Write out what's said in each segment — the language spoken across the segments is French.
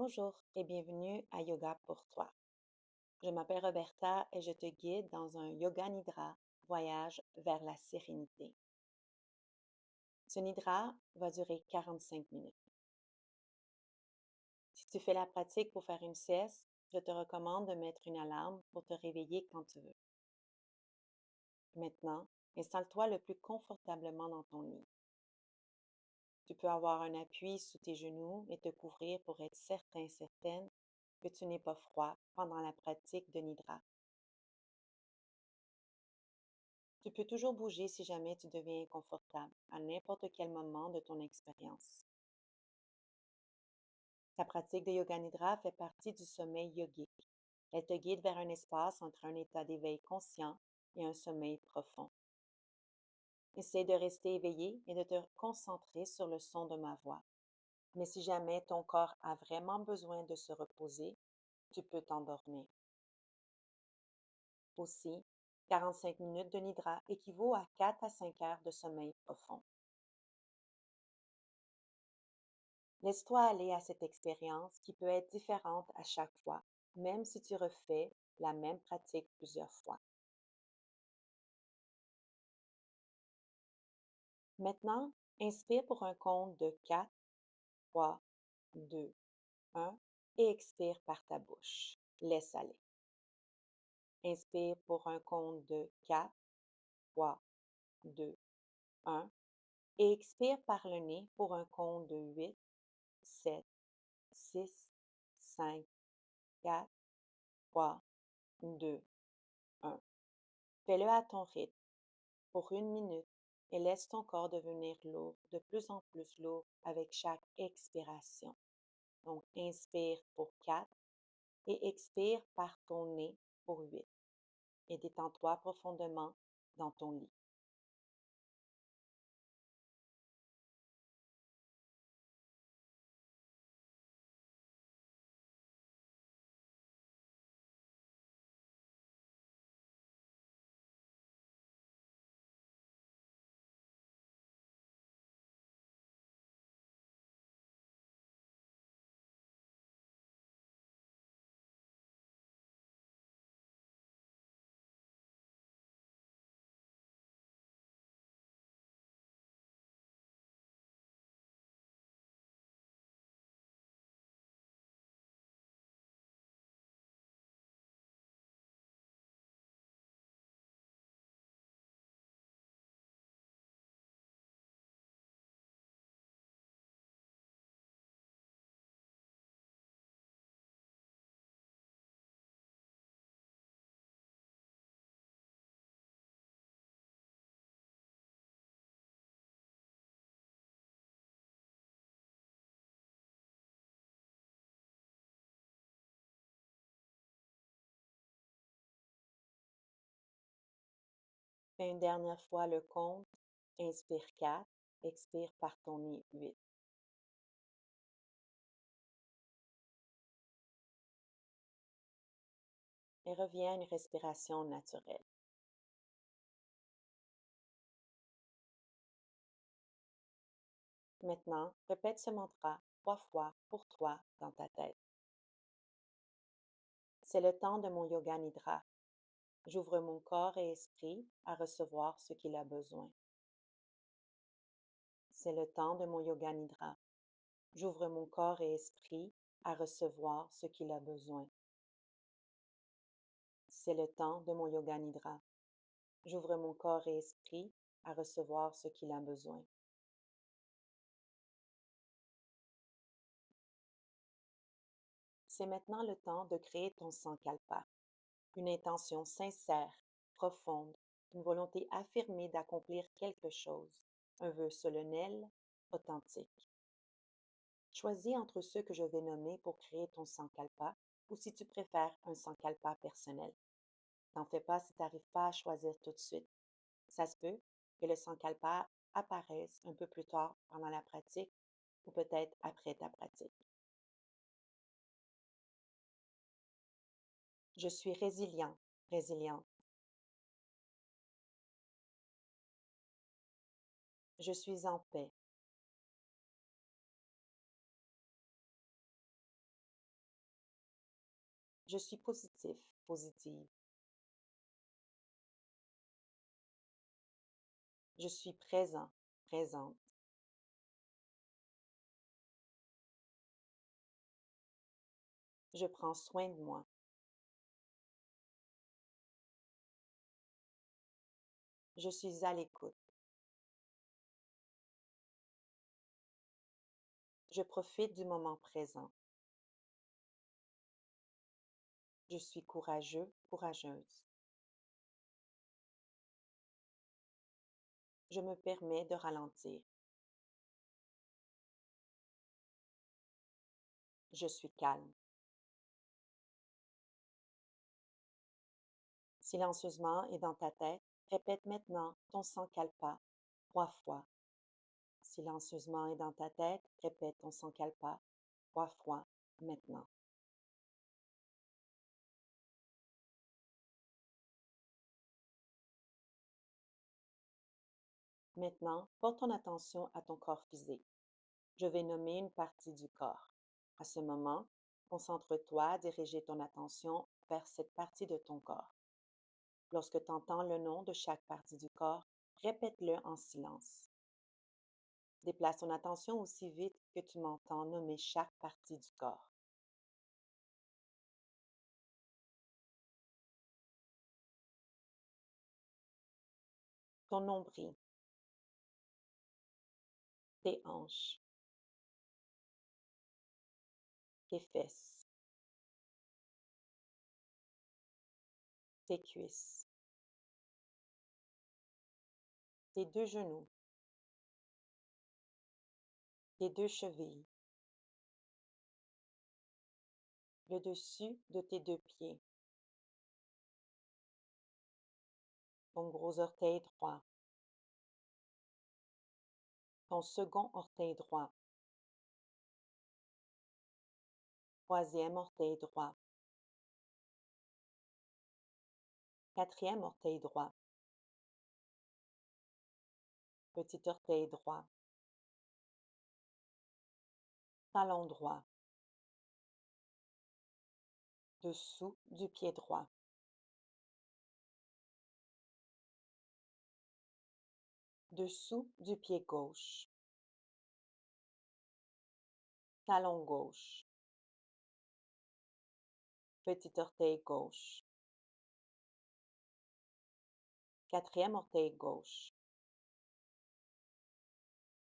Bonjour et bienvenue à Yoga pour toi. Je m'appelle Roberta et je te guide dans un Yoga Nidra, voyage vers la sérénité. Ce Nidra va durer 45 minutes. Si tu fais la pratique pour faire une sieste, je te recommande de mettre une alarme pour te réveiller quand tu veux. Maintenant, installe-toi le plus confortablement dans ton lit. Tu peux avoir un appui sous tes genoux et te couvrir pour être certaine que tu n'es pas froid pendant la pratique de Nidra. Tu peux toujours bouger si jamais tu deviens inconfortable, à n'importe quel moment de ton expérience. Ta pratique de Yoga Nidra fait partie du sommeil yogique. Elle te guide vers un espace entre un état d'éveil conscient et un sommeil profond. Essaie de rester éveillé et de te concentrer sur le son de ma voix. Mais si jamais ton corps a vraiment besoin de se reposer, tu peux t'endormir. Aussi, 45 minutes de Nidra équivaut à 4 à 5 heures de sommeil profond. Laisse-toi aller à cette expérience qui peut être différente à chaque fois, même si tu refais la même pratique plusieurs fois. Maintenant, inspire pour un compte de 4, 3, 2, 1 et expire par ta bouche. Laisse aller. Inspire pour un compte de 4, 3, 2, 1 et expire par le nez pour un compte de 8, 7, 6, 5, 4, 3, 2, 1. Fais-le à ton rythme pour 1 minute et laisse ton corps devenir lourd, de plus en plus lourd avec chaque expiration. Donc, inspire pour 4 et expire par ton nez pour 8. Et détends-toi profondément dans ton lit. Fais une dernière fois le compte. Inspire 4, expire par ton nez 8. Et reviens à une respiration naturelle. Maintenant, répète ce mantra 3 fois pour toi dans ta tête. C'est le temps de mon yoga nidra. J'ouvre mon corps et esprit à recevoir ce qu'il a besoin. C'est le temps de mon yoga nidra. J'ouvre mon corps et esprit à recevoir ce qu'il a besoin. C'est le temps de mon yoga nidra. J'ouvre mon corps et esprit à recevoir ce qu'il a besoin. C'est maintenant le temps de créer ton sankalpa, une intention sincère, profonde, une volonté affirmée d'accomplir quelque chose, un vœu solennel, authentique. Choisis entre ceux que je vais nommer pour créer ton sankalpa ou si tu préfères un sankalpa personnel. N'en fais pas si tu n'arrives pas à choisir tout de suite. Ça se peut que le sankalpa apparaisse un peu plus tard pendant la pratique ou peut-être après ta pratique. Je suis résilient, résiliente. Je suis en paix. Je suis positif, positive. Je suis présent, présente. Je prends soin de moi. Je suis à l'écoute. Je profite du moment présent. Je suis courageux, courageuse. Je me permets de ralentir. Je suis calme. Silencieusement et dans ta tête, répète maintenant ton sankalpa 3 fois. Silencieusement et dans ta tête, répète ton sankalpa 3 fois maintenant. Maintenant, porte ton attention à ton corps physique. Je vais nommer une partie du corps. À ce moment, concentre-toi à diriger ton attention vers cette partie de ton corps. Lorsque tu entends le nom de chaque partie du corps, répète-le en silence. Déplace ton attention aussi vite que tu m'entends nommer chaque partie du corps. Ton nombril, tes hanches, tes fesses, tes cuisses, tes 2 genoux, tes 2 chevilles, le dessus de tes 2 pieds, ton gros orteil droit, ton second orteil droit, troisième orteil droit, quatrième orteil droit, petit orteil droit, talon droit, dessous du pied droit, dessous du pied gauche, talon gauche, petit orteil gauche, quatrième orteil gauche,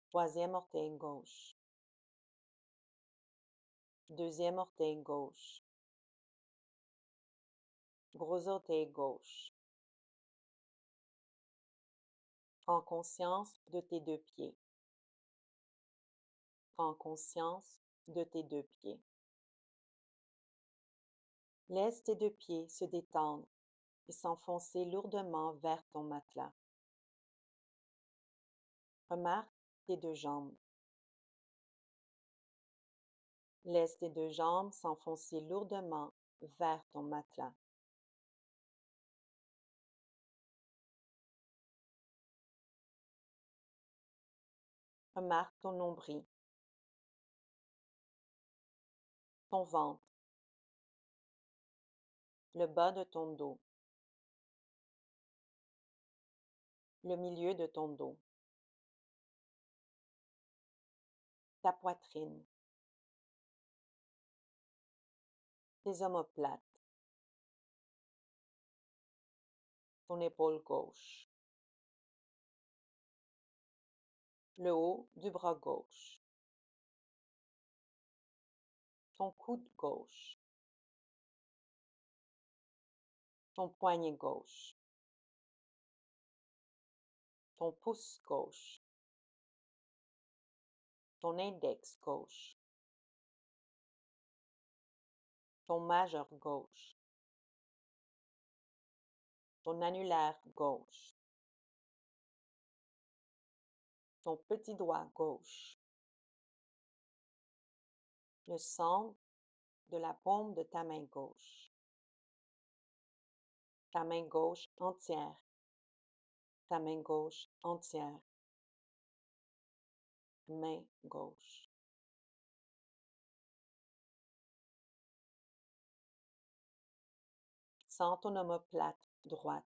troisième orteil gauche, deuxième orteil gauche, gros orteil gauche. Prends conscience de tes 2 pieds. Prends conscience de tes 2 pieds. Laisse tes 2 pieds se détendre et s'enfoncer lourdement vers ton matelas. Remarque tes 2 jambes. Laisse tes 2 jambes s'enfoncer lourdement vers ton matelas. Remarque ton nombril, ton ventre, le bas de ton dos, le milieu de ton dos, ta poitrine, tes omoplates, ton épaule gauche, le haut du bras gauche, ton coude gauche, ton poignet gauche, ton pouce gauche, ton index gauche, ton majeur gauche, ton annulaire gauche, ton petit doigt gauche, le centre de la paume de ta main gauche, ta main gauche entière, ta main gauche entière, main gauche. Sens ton omoplate droite,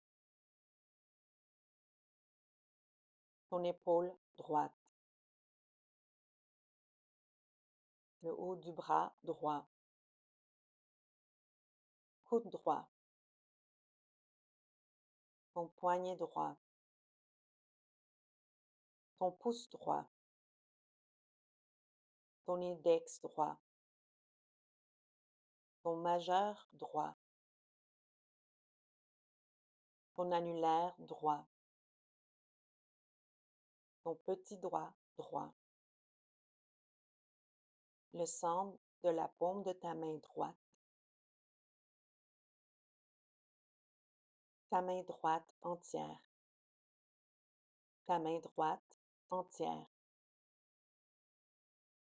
ton épaule droite, le haut du bras droit, coude droit, ton poignet droit, ton pouce droit, ton index droit, ton majeur droit, ton annulaire droit, ton petit doigt droit, le centre de la paume de ta main droite, ta main droite entière, ta main droite entière,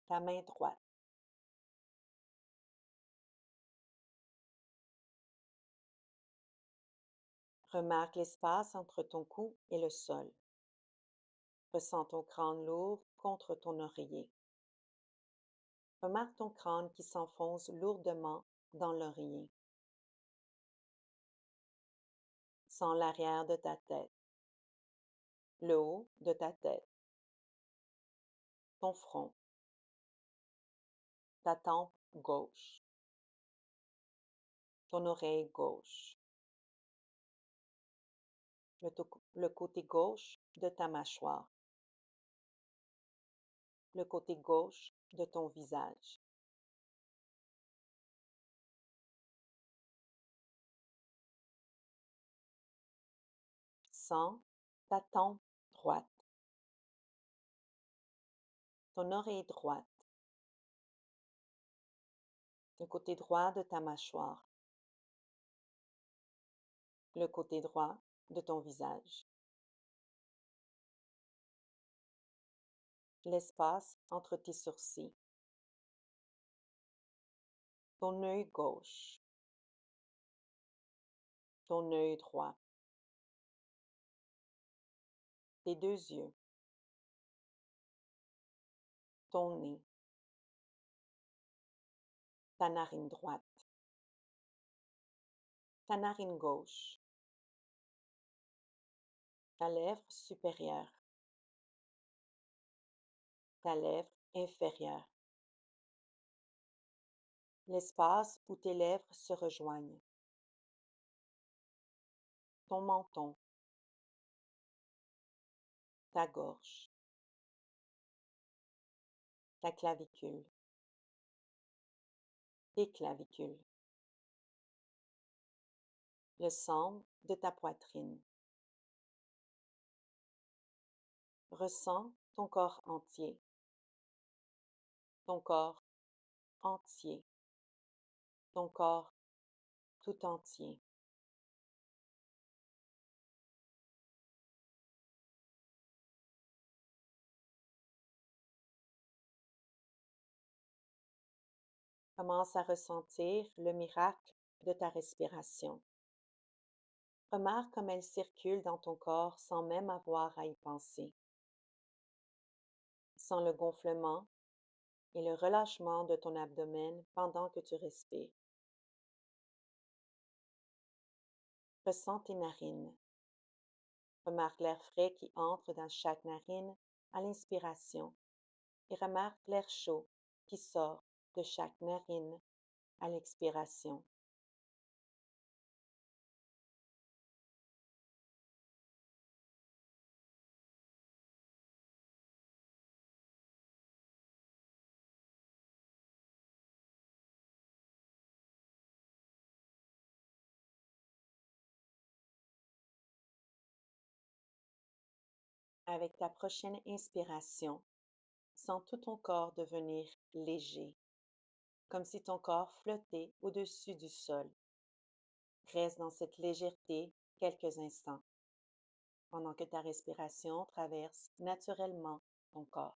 ta main droite. Remarque l'espace entre ton cou et le sol. Ressens ton crâne lourd contre ton oreiller. Remarque ton crâne qui s'enfonce lourdement dans l'oreiller. Sens l'arrière de ta tête, le haut de ta tête, ton front, ta tempe gauche, ton oreille gauche, le côté gauche de ta mâchoire, le côté gauche de ton visage. Sens ta tempe droite, ton oreille droite, le côté droit de ta mâchoire, le côté droit de ton visage. L'espace entre tes sourcils, ton œil gauche, ton œil droit, tes deux yeux, ton nez, ta narine droite, ta narine gauche, ta lèvre supérieure, ta lèvre inférieure, l'espace où tes lèvres se rejoignent, ton menton, ta gorge, ta clavicule, tes clavicules, le centre de ta poitrine. Ressens ton corps entier, ton corps entier, ton corps tout entier. Commence à ressentir le miracle de ta respiration. Remarque comme elle circule dans ton corps sans même avoir à y penser. Sens le gonflement et le relâchement de ton abdomen pendant que tu respires. Ressens tes narines. Remarque l'air frais qui entre dans chaque narine à l'inspiration et remarque l'air chaud qui sort de chaque narine à l'expiration. Avec ta prochaine inspiration, sens tout ton corps devenir léger, comme si ton corps flottait au-dessus du sol. Reste dans cette légèreté quelques instants, pendant que ta respiration traverse naturellement ton corps.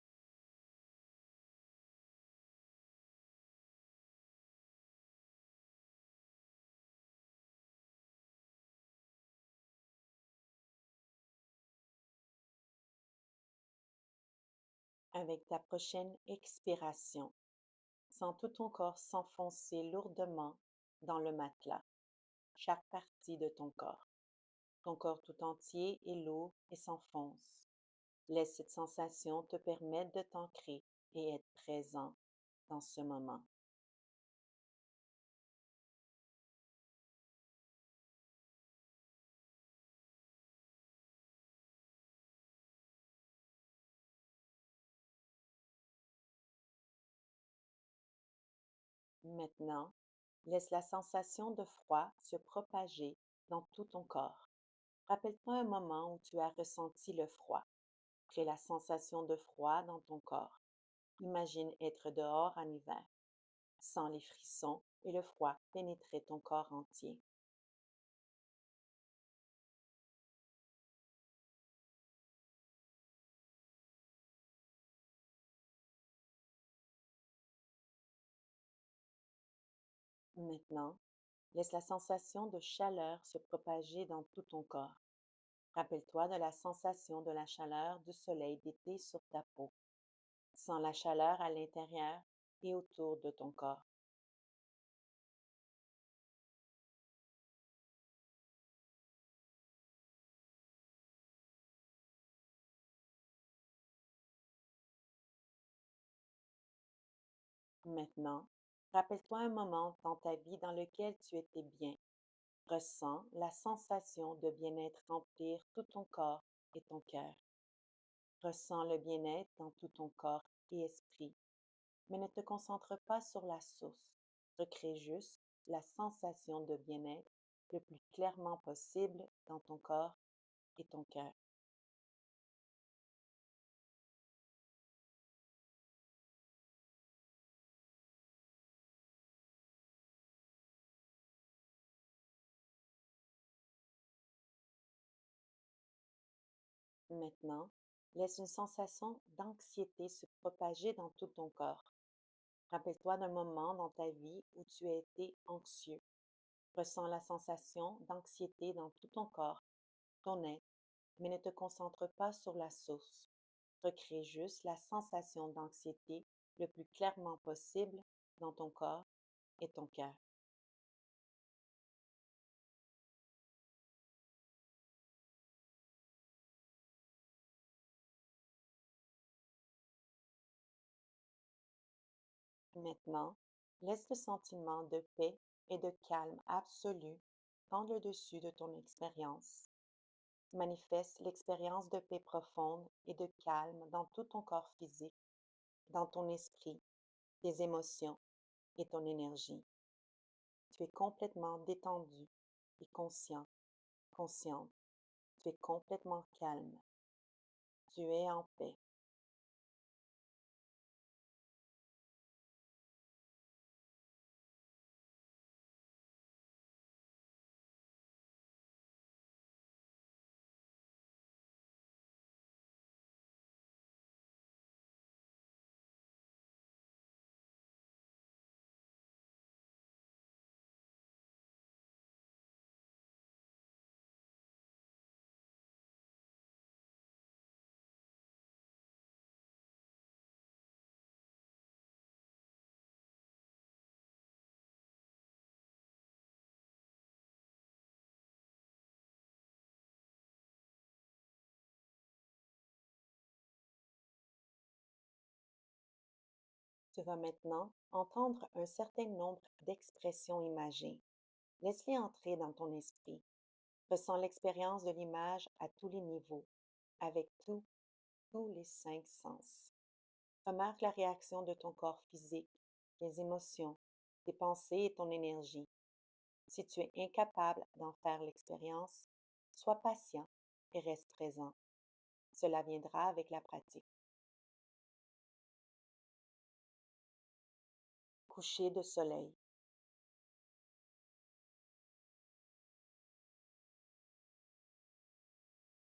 Avec ta prochaine expiration, sens tout ton corps s'enfoncer lourdement dans le matelas. chaque partie de ton corps. Ton corps tout entier est lourd et s'enfonce. Laisse cette sensation te permettre de t'ancrer et être présent dans ce moment. Maintenant, laisse la sensation de froid se propager dans tout ton corps. Rappelle-toi un moment où tu as ressenti le froid. Crée la sensation de froid dans ton corps. Imagine être dehors en hiver. Sens les frissons et le froid pénétrer ton corps entier. Maintenant, laisse la sensation de chaleur se propager dans tout ton corps. Rappelle-toi de la sensation de la chaleur du soleil d'été sur ta peau. Sens la chaleur à l'intérieur et autour de ton corps. Maintenant, rappelle-toi un moment dans ta vie dans lequel tu étais bien. Ressens la sensation de bien-être remplir tout ton corps et ton cœur. Ressens le bien-être dans tout ton corps et esprit, mais ne te concentre pas sur la source. Recrée juste la sensation de bien-être le plus clairement possible dans ton corps et ton cœur. Maintenant, laisse une sensation d'anxiété se propager dans tout ton corps. Rappelle-toi d'un moment dans ta vie où tu as été anxieux. Ressens la sensation d'anxiété dans tout ton corps, ton être, mais ne te concentre pas sur la source. Recrée juste la sensation d'anxiété le plus clairement possible dans ton corps et ton cœur. Maintenant, laisse le sentiment de paix et de calme absolu prendre le dessus de ton expérience. Manifeste l'expérience de paix profonde et de calme dans tout ton corps physique, dans ton esprit, tes émotions et ton énergie. Tu es complètement détendu et conscient, consciente. Tu es complètement calme. Tu es en paix. Tu vas maintenant entendre un certain nombre d'expressions imagées. Laisse-les entrer dans ton esprit. Ressens l'expérience de l'image à tous les niveaux, avec tous les cinq sens. Remarque la réaction de ton corps physique, les émotions, tes pensées et ton énergie. Si tu es incapable d'en faire l'expérience, sois patient et reste présent. Cela viendra avec la pratique. Coucher de soleil,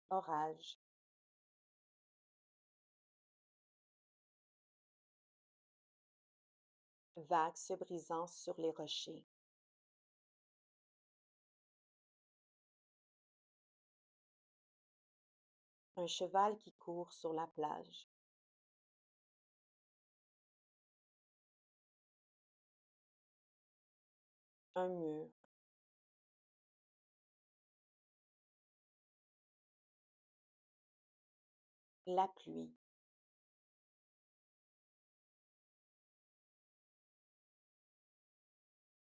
orage, vagues se brisant sur les rochers, un cheval qui court sur la plage, un mur, la pluie,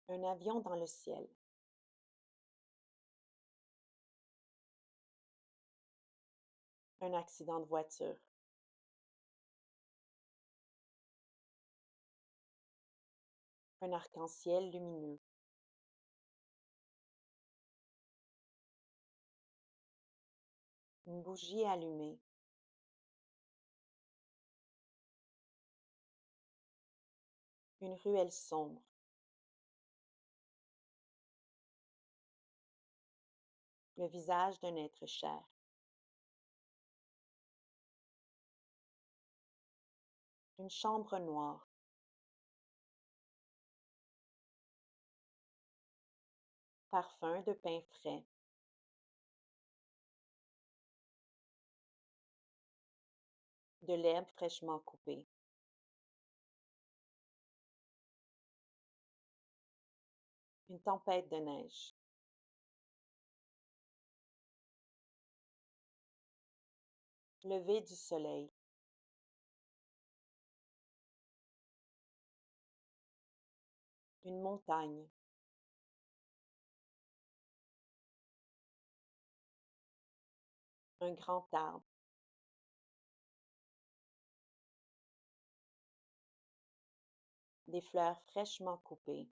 un avion dans le ciel, un accident de voiture, un arc-en-ciel lumineux, une bougie allumée, une ruelle sombre, le visage d'un être cher, une chambre noire, parfum de pain frais, de l'herbe fraîchement coupée, une tempête de neige, lever du soleil, une montagne, un grand arbre, des fleurs fraîchement coupées,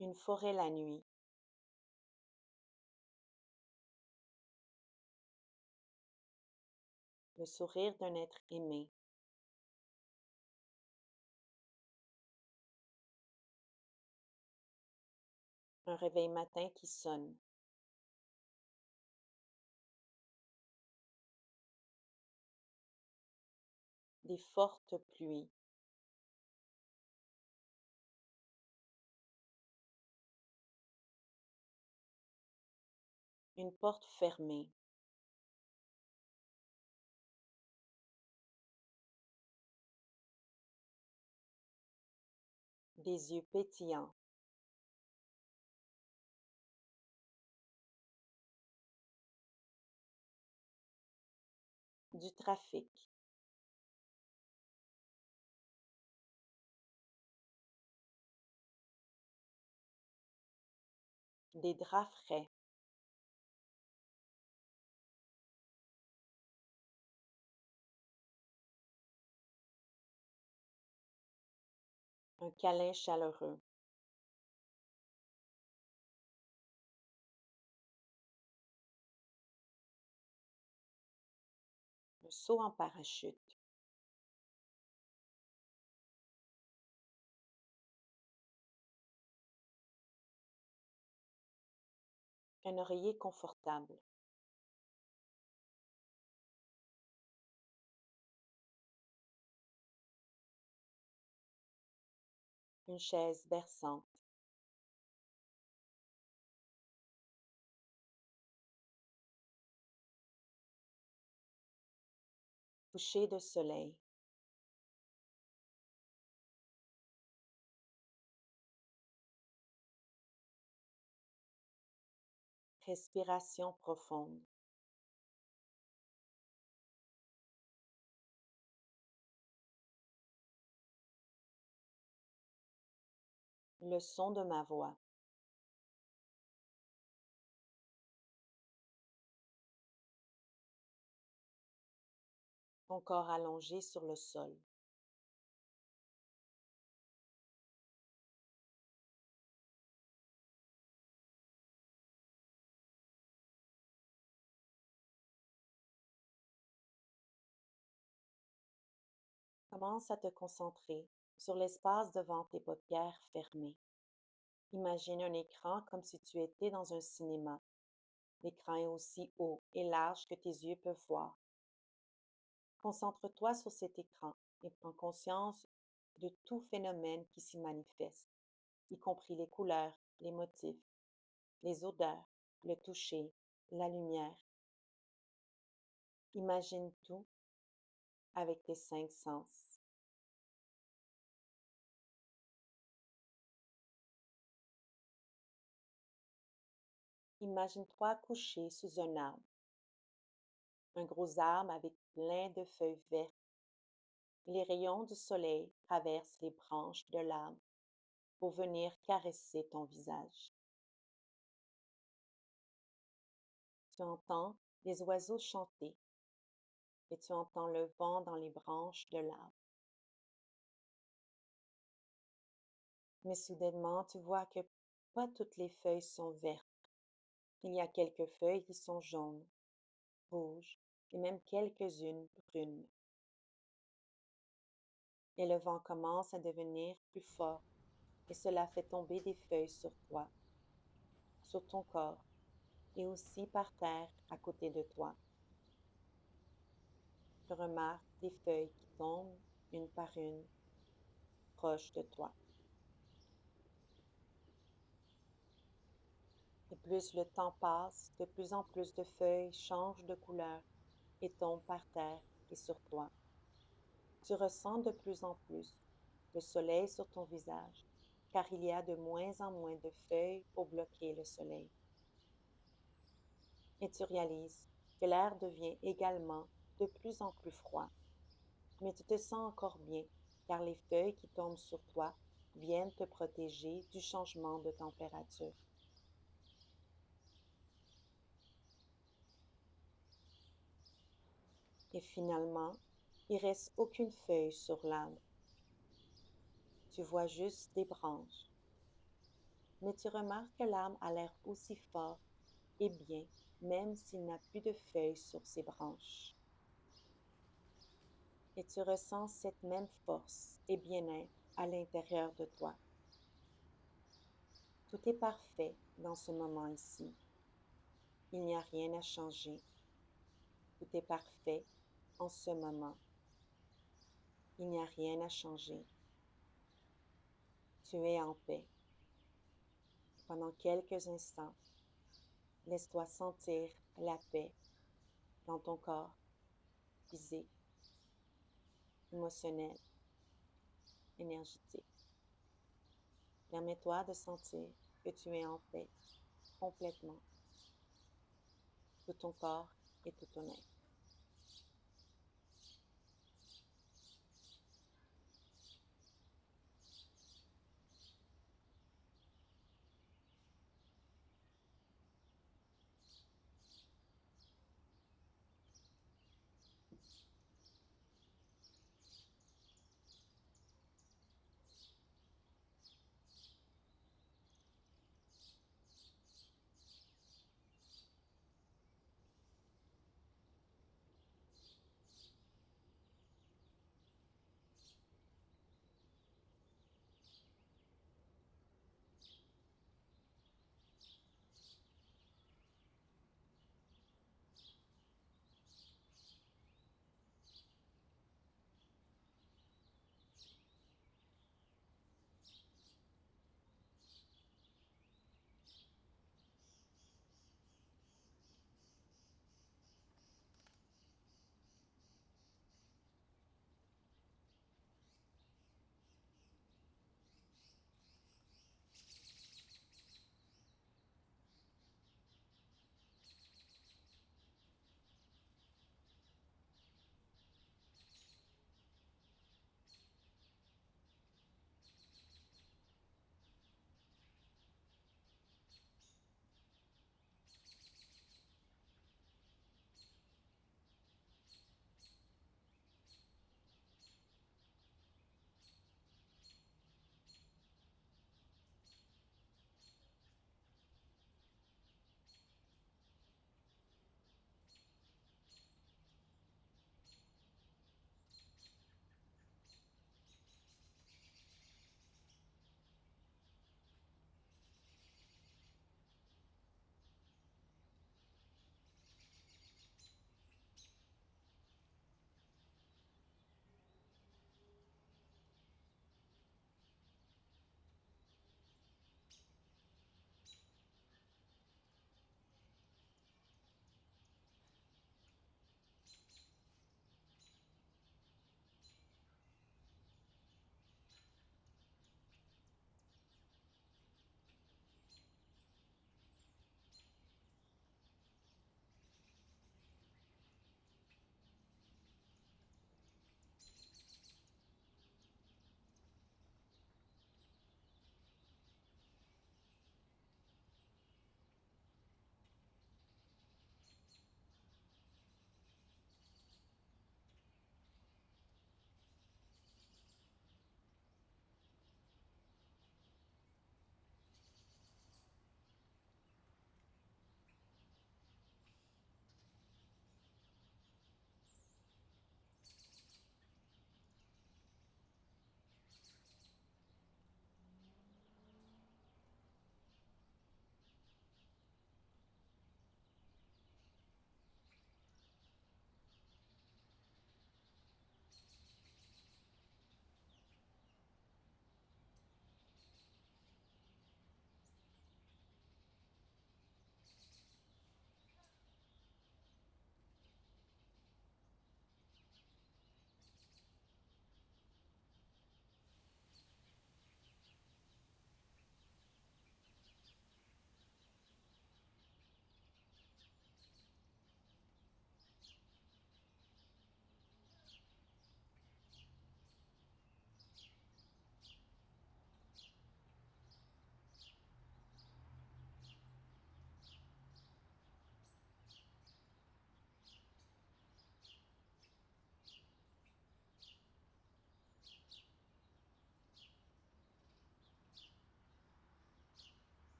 une forêt la nuit, le sourire d'un être aimé, un réveil matin qui sonne, des fortes pluies, une porte fermée, des yeux pétillants, du trafic, des draps frais, un câlin chaleureux, un saut en parachute, un oreiller confortable, une chaise berçante, coucher de soleil, respiration profonde, le son de ma voix, ton corps allongé sur le sol. Commence à te concentrer sur l'espace devant tes paupières fermées. Imagine un écran comme si tu étais dans un cinéma. L'écran est aussi haut et large que tes yeux peuvent voir. Concentre-toi sur cet écran et prends conscience de tout phénomène qui s'y manifeste, y compris les couleurs, les motifs, les odeurs, le toucher, la lumière. Imagine tout avec tes 5 sens. Imagine-toi couché sous un gros arbre avec plein de feuilles vertes. Les rayons du soleil traversent les branches de l'arbre pour venir caresser ton visage. Tu entends les oiseaux chanter et tu entends le vent dans les branches de l'arbre. Mais soudainement, tu vois que pas toutes les feuilles sont vertes. Il y a quelques feuilles qui sont jaunes, rouges et même quelques-unes brunes. Et le vent commence à devenir plus fort et cela fait tomber des feuilles sur toi, sur ton corps et aussi par terre à côté de toi. Tu remarques des feuilles qui tombent une par une proche de toi. Et plus le temps passe, de plus en plus de feuilles changent de couleur et tombent par terre et sur toi. Tu ressens de plus en plus le soleil sur ton visage, car il y a de moins en moins de feuilles pour bloquer le soleil. Et tu réalises que l'air devient également de plus en plus froid. Mais tu te sens encore bien, car les feuilles qui tombent sur toi viennent te protéger du changement de température. Et finalement, il reste aucune feuille sur l'arbre. Tu vois juste des branches. Mais tu remarques que l'arbre a l'air aussi fort et bien, même s'il n'a plus de feuilles sur ses branches. Et tu ressens cette même force et bien-être à l'intérieur de toi. Tout est parfait dans ce moment ici. Il n'y a rien à changer. Tout est parfait en ce moment. Il n'y a rien à changer. Tu es en paix. Pendant quelques instants, laisse-toi sentir la paix dans ton corps physique, émotionnel, énergétique. Permets-toi de sentir que tu es en paix complètement, tout ton corps et tout ton être.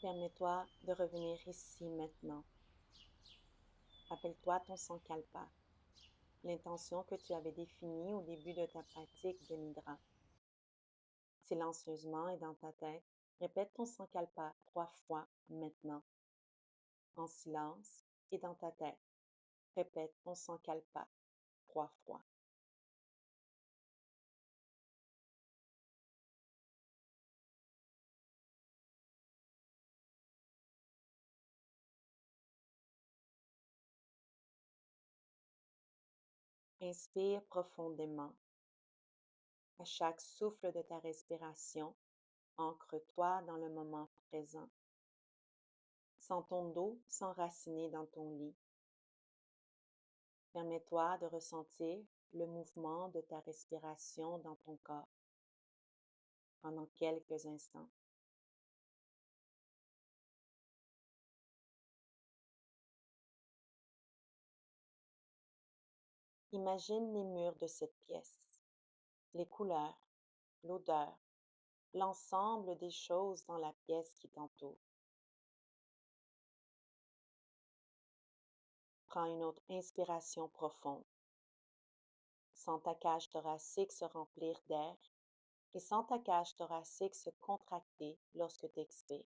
Permets-toi de revenir ici maintenant. Rappelle-toi ton sankalpa, l'intention que tu avais définie au début de ta pratique de nidra. Silencieusement et dans ta tête, répète ton sankalpa 3 fois maintenant. En silence et dans ta tête, répète ton sankalpa 3 fois. Inspire profondément. À chaque souffle de ta respiration, ancre-toi dans le moment présent. Sens ton dos s'enraciner dans ton lit. Permets-toi de ressentir le mouvement de ta respiration dans ton corps pendant quelques instants. Imagine les murs de cette pièce, les couleurs, l'odeur, l'ensemble des choses dans la pièce qui t'entoure. Prends une autre inspiration profonde. Sens ta cage thoracique se remplir d'air et sens ta cage thoracique se contracter lorsque tu expires.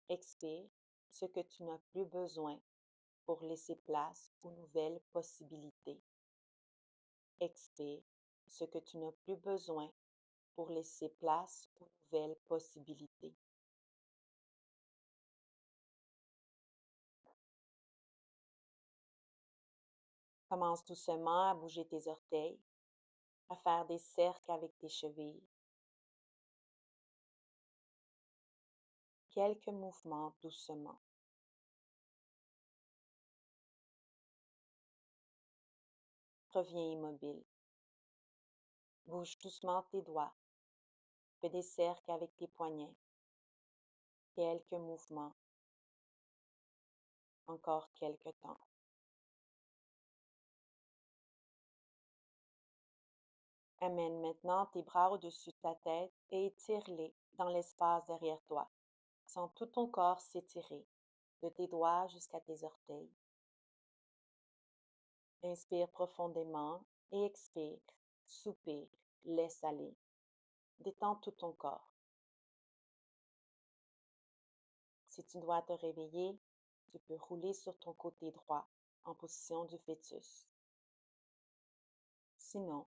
Expire ce que tu n'as plus besoin pour laisser place aux nouvelles possibilités. Expire ce que tu n'as plus besoin pour laisser place aux nouvelles possibilités. Commence doucement à bouger tes orteils, à faire des cercles avec tes chevilles. Quelques mouvements doucement. Reviens immobile. Bouge doucement tes doigts. Fais des cercles avec tes poignets. Quelques mouvements. Encore quelques temps. Amène maintenant tes bras au-dessus de ta tête et étire-les dans l'espace derrière toi. Sens tout ton corps s'étirer, de tes doigts jusqu'à tes orteils. Inspire profondément et expire. Soupire, laisse aller. Détends tout ton corps. Si tu dois te réveiller, tu peux rouler sur ton côté droit en position du fœtus. Sinon,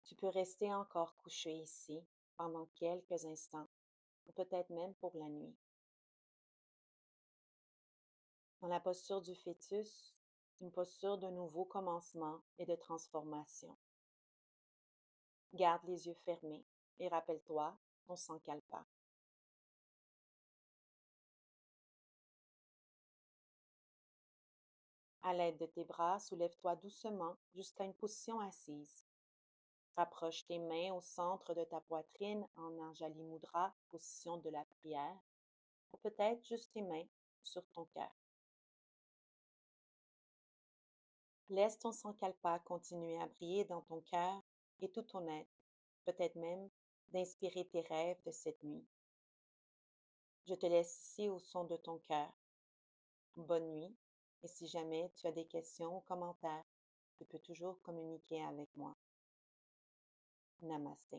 tu peux rester encore couché ici pendant quelques instants ou peut-être même pour la nuit. Dans la posture du fœtus, une posture de nouveau commencement et de transformation. Garde les yeux fermés et rappelle-toi ton sankalpa. À l'aide de tes bras, soulève-toi doucement jusqu'à une position assise. Rapproche tes mains au centre de ta poitrine en Anjali Mudra, position de la prière, ou peut-être juste tes mains sur ton cœur. Laisse ton sankalpa continuer à briller dans ton cœur et tout ton être, peut-être même d'inspirer tes rêves de cette nuit. Je te laisse ici au son de ton cœur. Bonne nuit, et si jamais tu as des questions ou commentaires, tu peux toujours communiquer avec moi. Namaste.